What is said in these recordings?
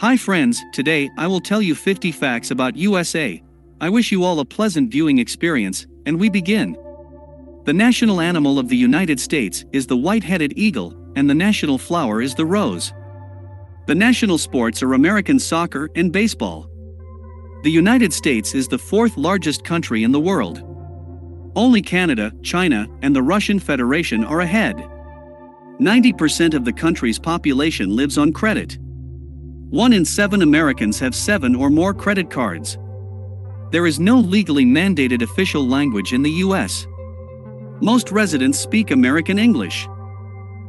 Hi friends, today I will tell you 50 facts about USA. I wish you all a pleasant viewing experience, and we begin. The national animal of the United States is the white-headed eagle, and the national flower is the rose. The national sports are American soccer and baseball. The United States is the fourth largest country in the world. Only Canada, China, and the Russian Federation are ahead. 90% of the country's population lives on credit. 1 in 7 Americans have 7 or more credit cards. There is no legally mandated official language in the U.S. Most residents speak American English.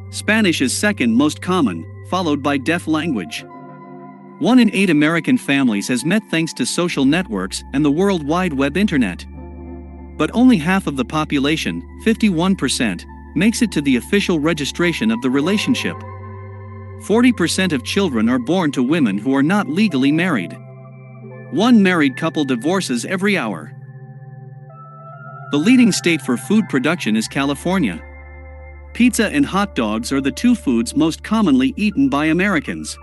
Spanish is second most common, followed by deaf language. 1 in 8 American families has met thanks to social networks and the World Wide Web Internet. But only half of the population, 51%, makes it to the official registration of the relationship. 40% of children are born to women who are not legally married. 1 married couple divorces every hour. The leading state for food production is California. Pizza and hot dogs are the two foods most commonly eaten by Americans.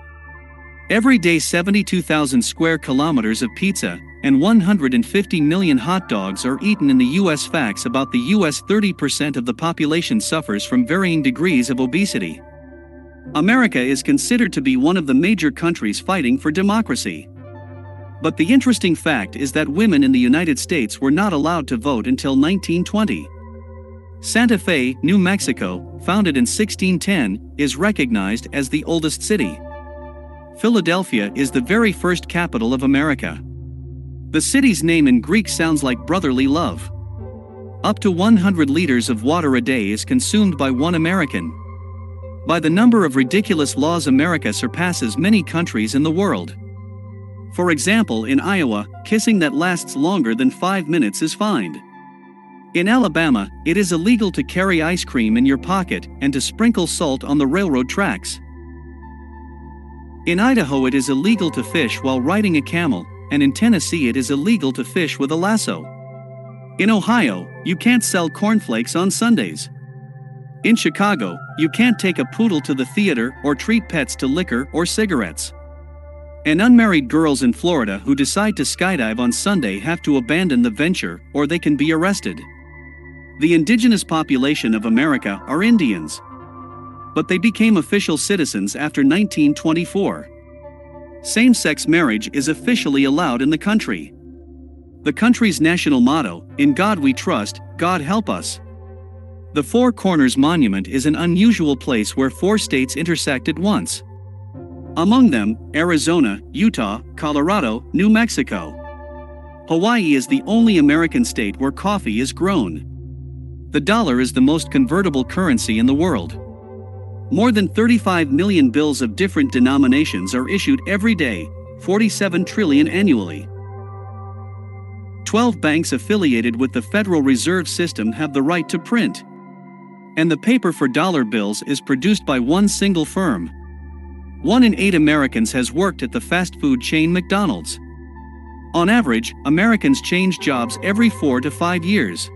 Every day 72,000 square kilometers of pizza and 150 million hot dogs are eaten in the U.S. Facts about the U.S. 30% of the population suffers from varying degrees of obesity. America is considered to be one of the major countries fighting for democracy. But the interesting fact is that women in the United States were not allowed to vote until 1920. Santa Fe, New Mexico, founded in 1610, is recognized as the oldest city. Philadelphia is the very first capital of America. The city's name in Greek sounds like brotherly love. Up to 100 liters of water a day is consumed by one American. By the number of ridiculous laws, America surpasses many countries in the world. For example, in Iowa, kissing that lasts longer than 5 minutes is fined. In Alabama, it is illegal to carry ice cream in your pocket and to sprinkle salt on the railroad tracks. In Idaho, it is illegal to fish while riding a camel, and in Tennessee it is illegal to fish with a lasso. In Ohio, you can't sell cornflakes on Sundays. In Chicago, you can't take a poodle to the theater or treat pets to liquor or cigarettes. And unmarried girls in Florida who decide to skydive on Sunday have to abandon the venture or they can be arrested. The indigenous population of America are Indians. But they became official citizens after 1924. Same-sex marriage is officially allowed in the country. The country's national motto, "In God We Trust, God Help Us." The Four Corners Monument is an unusual place where 4 states intersect at once. Among them, Arizona, Utah, Colorado, New Mexico. Hawaii is the only American state where coffee is grown. The dollar is the most convertible currency in the world. More than 35 million bills of different denominations are issued every day, 47 trillion annually. 12 banks affiliated with the Federal Reserve System have the right to print. And the paper for dollar bills is produced by one single firm. 1 in 8 Americans has worked at the fast food chain McDonald's. On average, Americans change jobs every 4 to 5 years.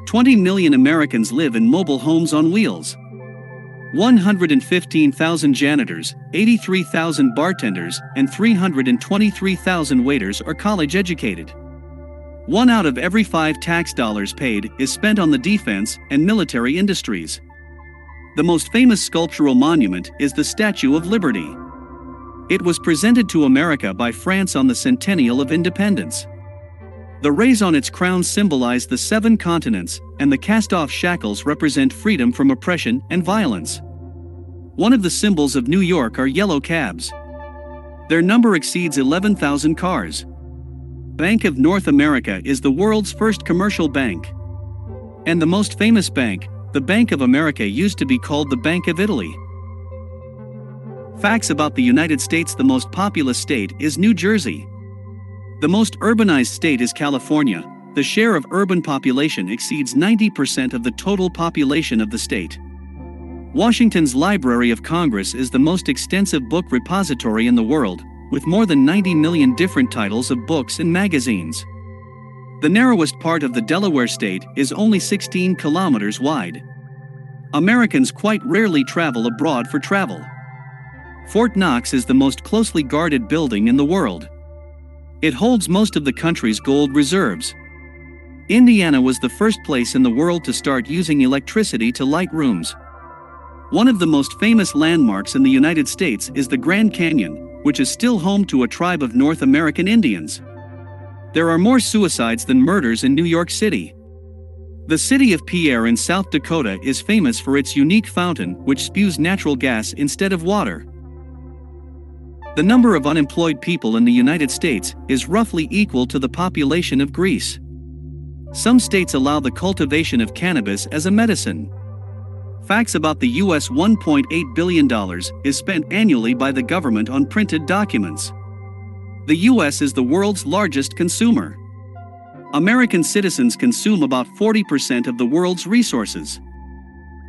20 million Americans live in mobile homes on wheels. 115,000 janitors, 83,000 bartenders, and 323,000 waiters are college educated. 1 out of every 5 tax dollars paid is spent on the defense and military industries. The most famous sculptural monument is the Statue of Liberty. It was presented to America by France on the centennial of independence. The rays on its crown symbolize the 7 continents, and the cast-off shackles represent freedom from oppression and violence. One of the symbols of New York are yellow cabs. Their number exceeds 11,000 cars. Bank of North America is the world's first commercial bank. And the most famous bank, the Bank of America, used to be called the Bank of Italy. Facts about the United States: the most populous state is New Jersey. The most urbanized state is California. The share of urban population exceeds 90% of the total population of the state. Washington's Library of Congress is the most extensive book repository in the world, with more than 90 million different titles of books and magazines. The narrowest part of the Delaware state is only 16 kilometers wide. Americans quite rarely travel abroad for travel. Fort Knox is the most closely guarded building in the world. It holds most of the country's gold reserves. Indiana was the first place in the world to start using electricity to light rooms. One of the most famous landmarks in the United States is the Grand Canyon, which is still home to a tribe of North American Indians. There are more suicides than murders in New York City. The city of Pierre in South Dakota is famous for its unique fountain, which spews natural gas instead of water. The number of unemployed people in the United States is roughly equal to the population of Greece. Some states allow the cultivation of cannabis as a medicine. Facts about the U.S. $1.8 billion is spent annually by the government on printed documents. The U.S. is the world's largest consumer. American citizens consume about 40% of the world's resources.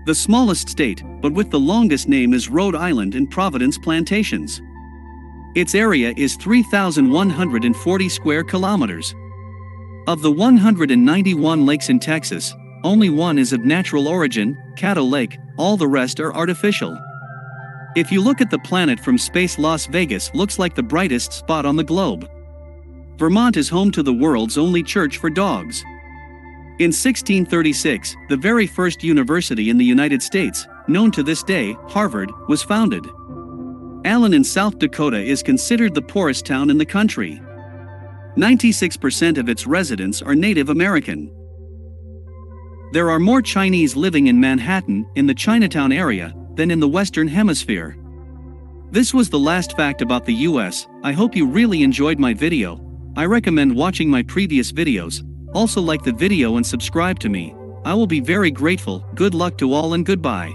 The smallest state, but with the longest name, is Rhode Island in Providence Plantations. Its area is 3,140 square kilometers. Of the 191 lakes in Texas, only one is of natural origin, Caddo Lake, all the rest are artificial. If you look at the planet from space, Las Vegas looks like the brightest spot on the globe. Vermont is home to the world's only church for dogs. In 1636, the very first university in the United States, known to this day, Harvard, was founded. Allen in South Dakota is considered the poorest town in the country. 96% of its residents are Native American. There are more Chinese living in Manhattan, in the Chinatown area, than in the Western Hemisphere. This was the last fact about the US. I hope you really enjoyed my video. I recommend watching my previous videos. Also like the video and subscribe to me. I will be very grateful. Good luck to all and goodbye.